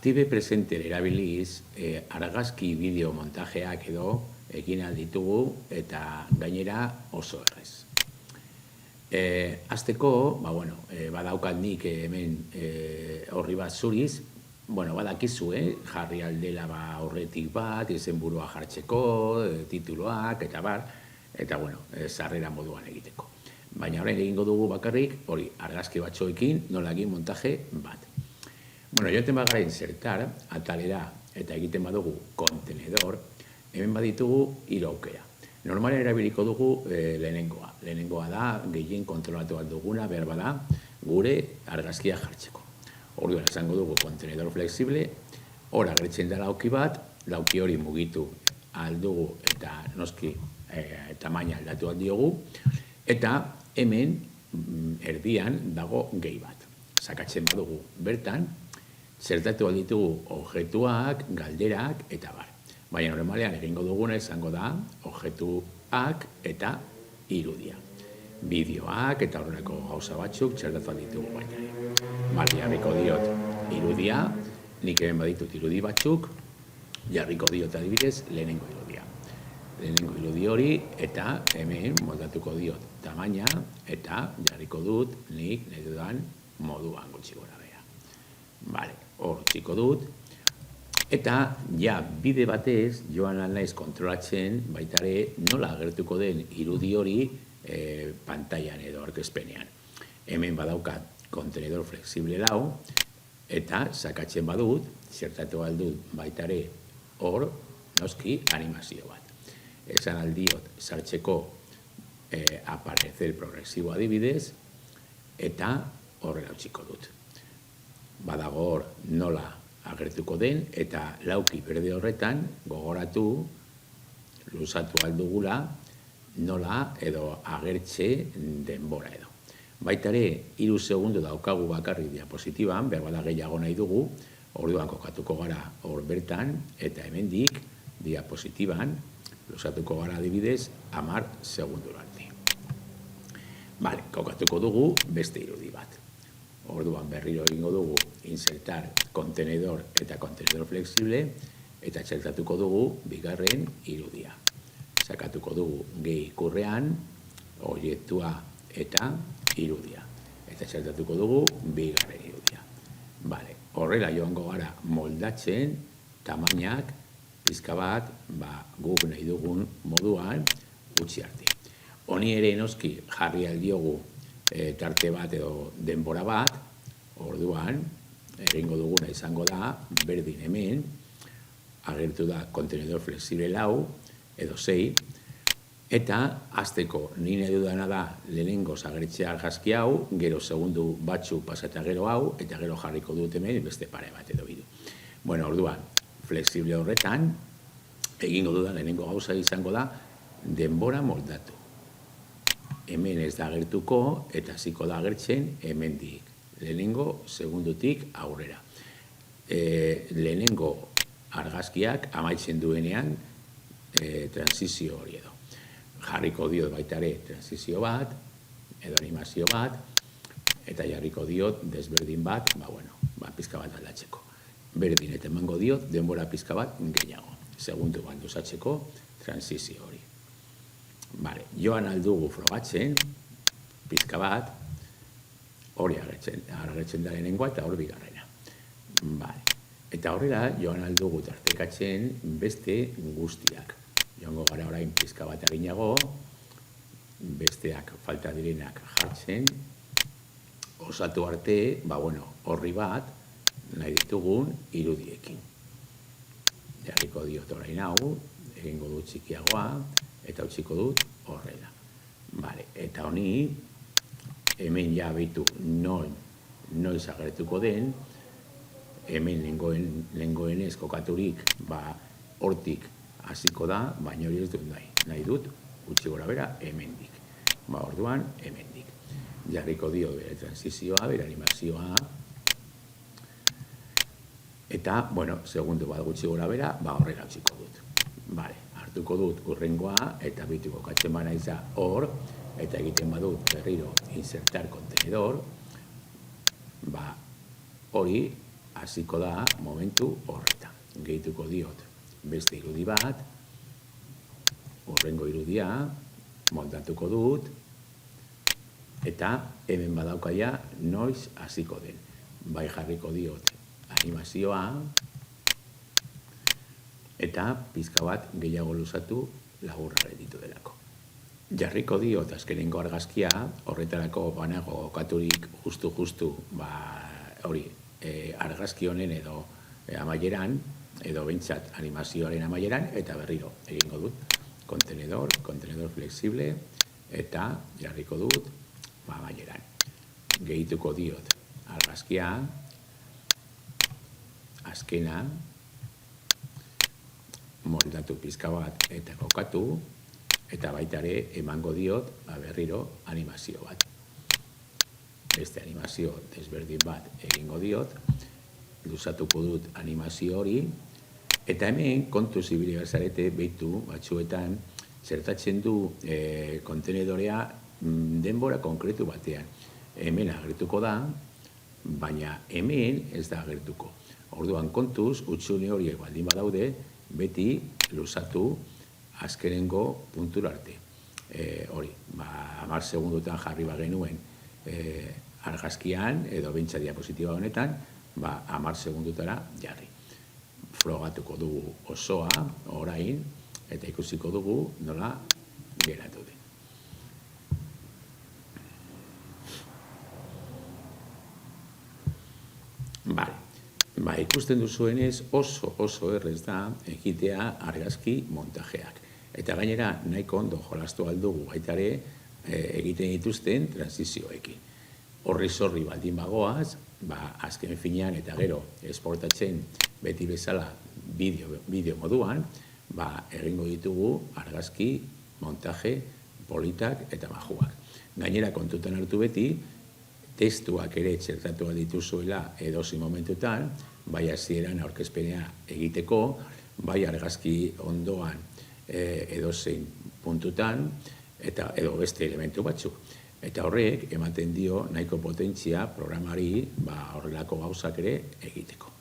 Active Presenter erabiliz, argazki bideo montajeak edo egin alditugu eta gainera oso errez. Azteko, badaukat nik hemen horri bat zuriz, badakizu, jarri aldela aurretik bat, izenburua jartzeko, tituloak, eta sarrera moduan egiteko. Baina orain egingo dugu bakarrik, hori, argazki batzuekin, nola egin montaje bat. Joten bagara insertar, atalera, eta egiten badugu kontenedor, hemen baditugu 3 aukera. Normalen erabiliko dugu lehenengoa. Lehenengoa da, gehien kontrolatu bat duguna, behar bada, gure argazkia jartzeko. Orduan esango dugu kontenedor flexible, hor agertzen da lauki bat, lauki hori mugitu aldugu eta noski tamaina aldatu aldiogu, eta hemen erdian dago gehi bat. Sakatzen badugu bertan, zertatu alditugu objektuak, galderak eta bar. Baina normalean egingo duguna izango da objektuak eta irudia. Bideoak eta horrelako gauza batzuk txertatu alditugu baina. Jarriko diot irudia, nik hemen baditut irudi batzuk, jarriko diot adibidez lehenengo irudia. Lehenengo irudi hori eta hemen moldatuko diot tamaina eta jarriko dut nik nahi dudan moduan gutxi gora bera. Hor txiko dut. Eta bide batez joan naiz kontrolatzen baitare nola agertuko den irudi hori pantailan edo aurkezpenean. Hemen badaukat kontenedor flexible lau eta sakatzen badut, zertatu aldut baitare hor noski animazio bat. Esan aldiot sartzeko aparecer progresibo adibidez eta horrela utziko dut. Badago hor nola agertuko den eta lauki berde horretan gogoratu luzatu aldugula nola edo agertze denbora edo. Baitare 3 segundo daukagu bakarrik diapositiban, berbada gehiago nahi dugu, orduan kokatuko gara hor bertan eta hemendik diapositiban luzatuko gara adibidez 10 segundura arte. Kokatuko dugu beste irudi bat. Orduan berriro egingo dugu insertar kontenedor eta kontenedor flexible eta txertatuko dugu bigarren irudia. Sakatuko dugu gehi ikurrean, oiektua eta irudia. Eta txertatuko dugu bigarren irudia. Horrela joango gara moldatzen tamainak pizka bat guk nahi dugun moduan utzi arte. Honi ere noski jarri aldiogu tarte bat edo denbora bat, orduan, egingo duguna izango da, berdin hemen, agertu da kontenedor flexible lau, edo 6, eta azteko nire dudana da lehenengo agertzea argazki hau, gero segundu batzuk pasata gero hau, eta gero jarriko dut hemen beste pare bat edo bidu. Orduan, flexible horretan, egingo dudan lehenengo gauza izango da, denbora moldatu. Hemen ez da agertuko eta hasiko da agertzen hemendik. Lehenengo segundutik aurrera. Lehenengo argazkiak amaitzen duenean transizio hori edo. Jarriko diot baitare transizio bat, edo animazio bat, eta jarriko diot desberdin bat, pizka bat aldatzeko. Berdin eta emango diot denbora pizka bat gehiago. Segundu bat luzatzeko transizio hori. Joan aldugu frogatzen, pizka bat, hori agertzen da lehenengoa eta hor bigarrena. Eta horrela joan aldugu tartekatzen beste guztiak. Joango gara orain pizka bat eginago, besteak falta direnak jartzen, osatu arte, horri bat nahi ditugun irudiekin. Jarriko diot orain hau, egingo dut txikiagoa, eta utziko dut horrela. Eta honi, hemen bitu noiz agertuko den, hemen lehengoenez kokaturik hortik hasiko da, baina hori ez dut nahi dut, utzi gora bera hemendik. Orduan, hemendik. Jarriko dio bere transizioa, bere animazioa, eta, segundu bat gutxi gora bera, horrela utziko dut. Hartuko dut urrengoa eta bitu kokatzen banaiza hor, eta egiten badut berriro insertar kontenedor, hori hasiko da momentu horretan. Gehituko diot beste irudi bat, horrengo irudia, moldatuko dut, eta hemen badaukaia noiz hasiko den. Bai jarriko diot animazioa, eta pizka bat gehiago luzatu laburra ditu delako. Jarriko diot azkenengo argazkia, horretarako banago kokaturik justu, argazki honen edo amaieran, edo behintzat animazioaren amaieran, eta berriro egingo dut kontenedor flexible, eta jarriko dut amaieran. Gehituko diot argazkia, azkena, moldatu pizka bat eta kokatu, eta baita ere emango diot berriro animazio bat. Beste animazio desberdin bat egingo diot, luzatuko dut animazio hori, eta hemen kontuz ibili bazarete behitu batzuetan zertatzen du kontenedorea denbora konkretu batean. Hemen agertuko da, baina hemen ez da agertuko. Orduan kontuz, hutsune horiek baldin badaude, beti luzatu azkenengo puntura arte. 10 segundutan jarri bagenuen argazkian, edo behintzat diapositiba honetan, 10 segundutara jarri. Frogatuko dugu osoa, orain, eta ikusiko dugu nola geratu den. Ikusten duzuenez oso errez da egitea argazki montajeak. Eta gainera nahiko ondo jolastu aldugu baitare egiten dituzten transizioekin. Horri baldin bagoaz, azken finean eta gero esportatzen beti bezala bideo moduan, egingo ditugu argazki montaje politak eta majuak. Gainera kontutan hartu beti, testuak ere txertatu dituzuela edozein momentutan, bai hasieran aurkezpenea egiteko, bai argazki ondoan edozein puntutan, edo beste elementu batzuk. Eta horrek ematen dio nahiko potentzia programari horrelako gauzak ere egiteko.